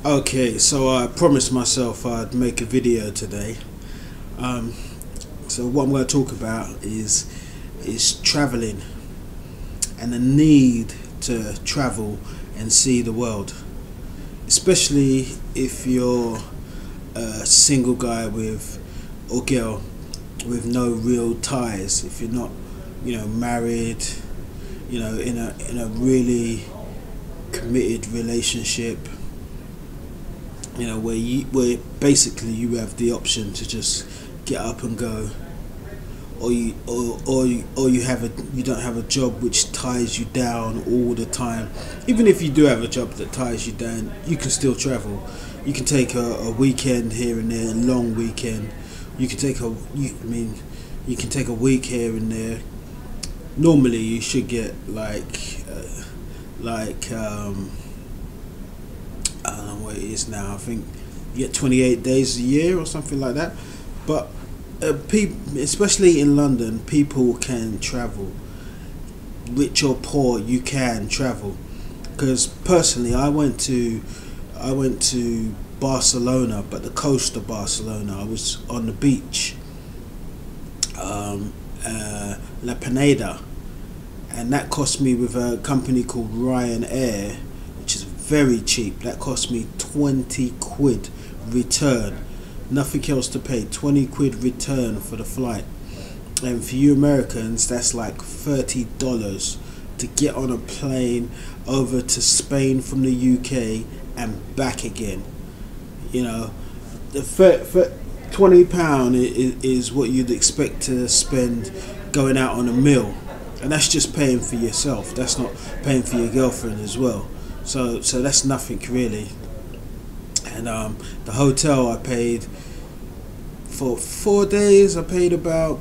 Okay, so I promised myself I'd make a video today. Um, so what I'm going to talk about is traveling and the need to travel and see the world, especially if you're a single guy with or girl with no real ties. If you're not, married, in a really committed relationship. Where basically you have the option to just get up and go, or you don't have a job which ties you down all the time. Even if you do have a job that ties you down, you can still travel. You can take a weekend here and there, a long weekend. You can take you can take a week here and there. Normally you should get I don't know what it is now. I think you get 28 days a year or something like that. But especially in London, people can travel. Rich or poor, you can travel. Because personally, I went to Barcelona, but the coast of Barcelona. I was on the beach, La Pineda, and that cost me with a company called Ryanair, which is very cheap. That cost me 20 quid return, nothing else to pay. 20 quid return for the flight. And for you Americans, that's like $30 to get on a plane over to Spain from the UK and back again. The £20 is what you'd expect to spend going out on a meal, and that's just paying for yourself. That's not paying for your girlfriend as well. So that's nothing really. And the hotel I paid for 4 days. I paid about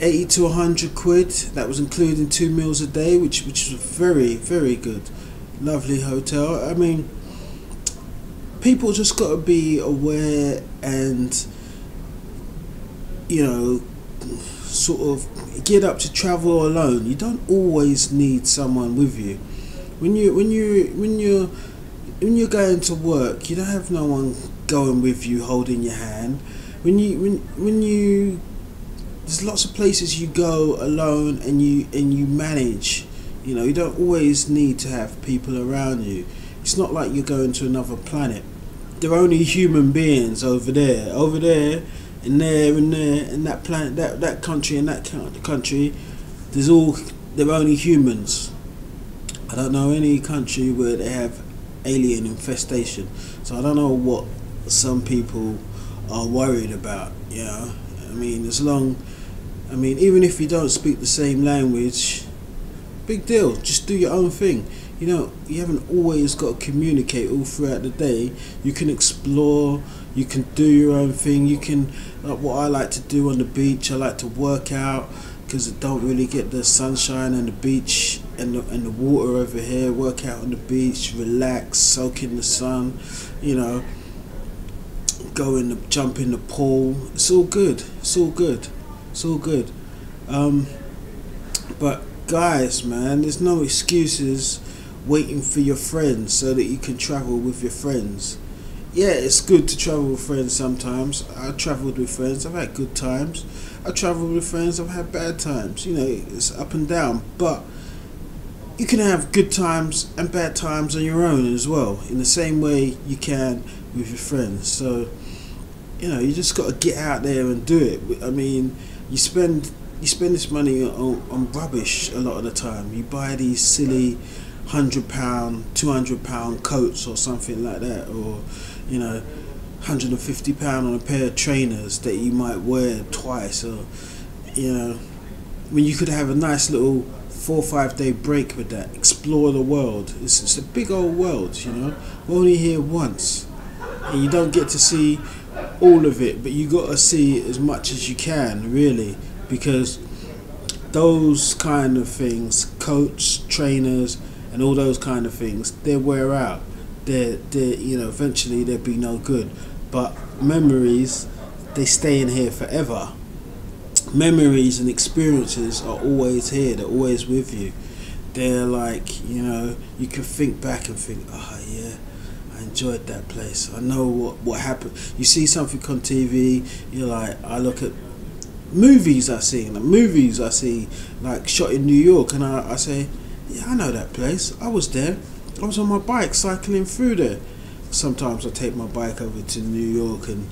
80 to 100 quid. That was including 2 meals a day, which was very, very good. Lovely hotel. I mean, people just got to be aware and sort of get up to travel alone. You don't always need someone with you. When you're going to work, you don't have no one going with you holding your hand. There's lots of places you go alone and you manage. You don't always need to have people around you. It's not like you're going to another planet. There are only human beings over there, and there, and there, and that planet, that country, and that country. They're only humans. I don't know any country where they have alien infestation, so I don't know what some people are worried about. Even if you don't speak the same language, big deal. Just do your own thing. You haven't always got to communicate all throughout the day. You can explore, you can do your own thing. You can, like what I like to do on the beach, I like to work out because I don't really get the sunshine and the beach and the water over here. Work out on the beach, relax, soak in the sun, jump in the pool. It's all good. But guys, man, there's no excuses waiting for your friends so that you can travel with your friends. Yeah, it's good to travel with friends sometimes. I travelled with friends, I've had good times. I travelled with friends, I've had bad times. It's up and down. But you can have good times and bad times on your own as well, in the same way you can with your friends. So, you just got to get out there and do it. I mean, you spend this money on rubbish a lot of the time. You buy these silly £100, £200 coats or something like that, or £150 on a pair of trainers that you might wear twice, or when you could have a nice little 4 or 5 day break with that. Explore the world. It's a big old world. We're only here once, and you don't get to see all of it, but you got to see as much as you can, really, because those kind of things, coats, trainers, and all those kind of things, they wear out. They're eventually they'll be no good. But memories, they stay in here forever. Memories and experiences are always here. They're always with you. they're like, you know, you can think back and think, oh yeah, I enjoyed that place. I know what happened. You see something on TV, you're like, I look at movies I see, like shot in New York, and I say, yeah, I know that place. I was there. I was on my bike cycling through there. Sometimes I take my bike over to New York and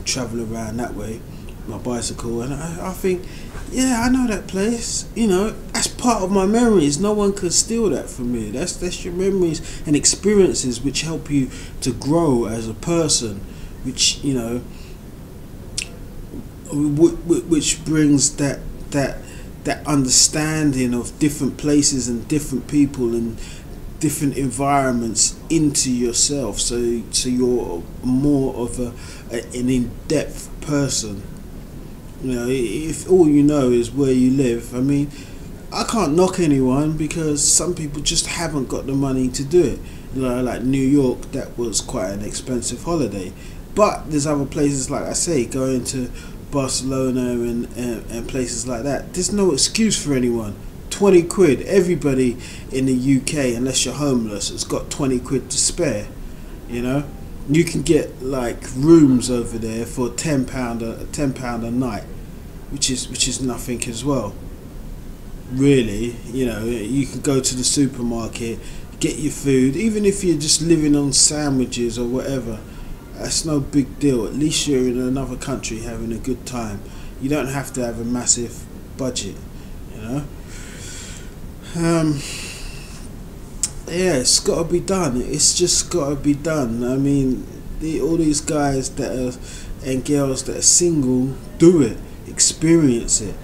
travel around that way, my bicycle, and I think, yeah, I know that place. You know, that's part of my memories. No one can steal that from me. That's your memories and experiences which help you to grow as a person, which, you know, which brings that understanding of different places and different people and different environments into yourself, so you're more of an in-depth person. You know, if all you know is where you live, I mean, I can't knock anyone, because some people just haven't got the money to do it. You know, like New York, that was quite an expensive holiday, but there's other places, like I say, going to Barcelona and places like that. There's no excuse for anyone. 20 quid, everybody in the UK, unless you're homeless, has got 20 quid to spare. You know, you can get like rooms over there for £10 a night, which is nothing as well, really. You know, you can go to the supermarket, get your food, even if you're just living on sandwiches or whatever. That's no big deal. At least you're in another country having a good time. You don't have to have a massive budget, you know. Yeah, it's got to be done. It's just got to be done. I mean, all these guys that are, and girls that are single, do it, experience it.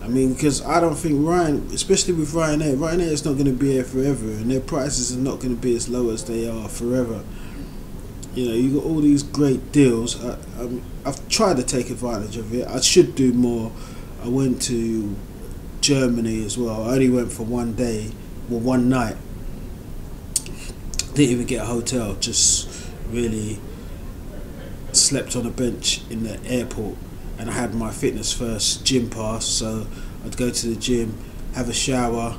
I mean, because I don't think especially with Ryanair is not going to be here forever, and their prices are not going to be as low as they are forever. You know, you got all these great deals. I've tried to take advantage of it. I should do more. I went to Germany as well. I only went for one day, well, one night. Didn't even get a hotel. Just really slept on a bench in the airport, and I had my Fitness First gym pass. So I'd go to the gym, have a shower,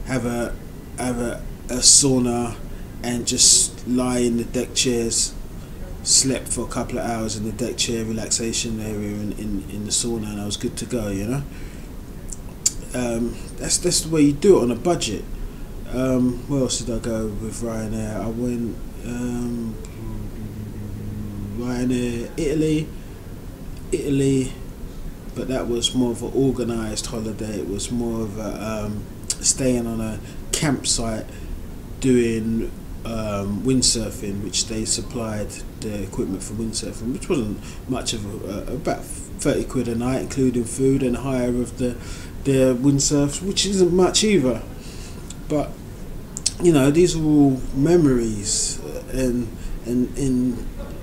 have a sauna, and just lie in the deck chairs. Slept for a couple of hours in the deck chair relaxation area in the sauna, and I was good to go, you know. That's the way you do it on a budget. Where else did I go with Ryanair? I went Ryanair Italy, but that was more of an organised holiday. It was more of a staying on a campsite doing windsurfing, which they supplied the equipment for windsurfing, which wasn't much of about 30 quid a night, including food and hire of the windsurfs, which isn't much either. But you know, these are all memories and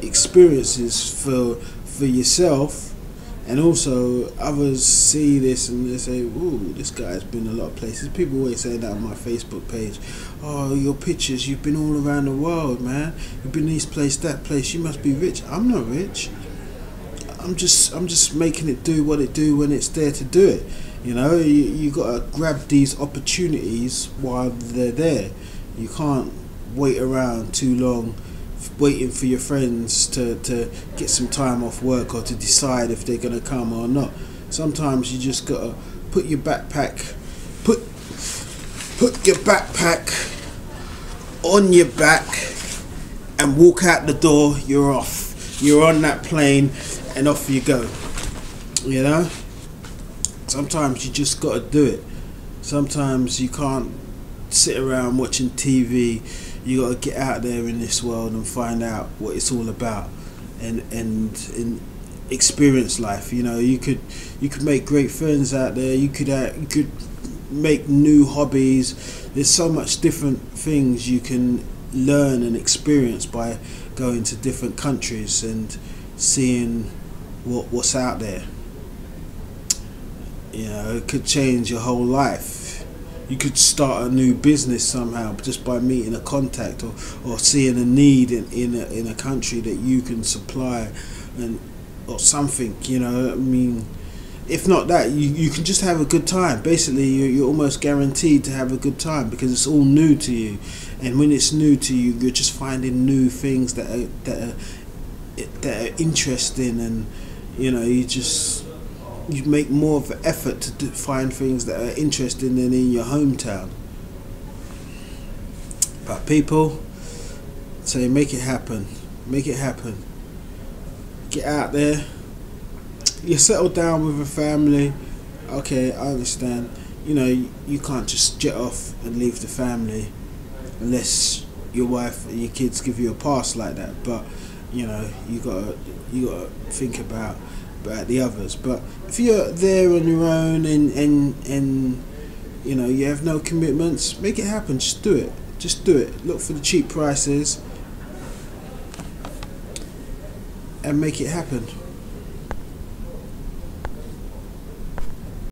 experiences for yourself. And also, others see this and they say, "Ooh, this guy's been a lot of places." People always say that on my Facebook page. "Oh, your pictures, you've been all around the world, man. You've been this place, that place. You must be rich." I'm not rich. I'm just making it do what it do when it's there to do it. You know, you got to grab these opportunities while they're there. You can't wait around too long, waiting for your friends to get some time off work or to decide if they're going to come or not. Sometimes you just got to put your backpack on your back and walk out the door. You're off. You're on that plane and off you go. You know? Sometimes you just got to do it. Sometimes you can't sit around watching TV. You got to get out there in this world and find out what it's all about, and experience life. You know, you could make great friends out there. You could make new hobbies. There's so much different things you can learn and experience by going to different countries and seeing what's out there. You know, it could change your whole life. You could start a new business somehow just by meeting a contact or seeing a need in a country that you can supply or something. You know, I mean, if not that, you can just have a good time. Basically, you're almost guaranteed to have a good time because it's all new to you, and when it's new to you, you're just finding new things that are interesting, and you make more of an effort to find things that are interesting than in your hometown. But people say, make it happen, make it happen. Get out there. You settle down with a family. Okay, I understand. You can't just jet off and leave the family unless your wife and your kids give you a pass like that. But you gotta think about the others. But if you're there on your own and you have no commitments, make it happen. Just do it. Just do it. Look for the cheap prices and make it happen.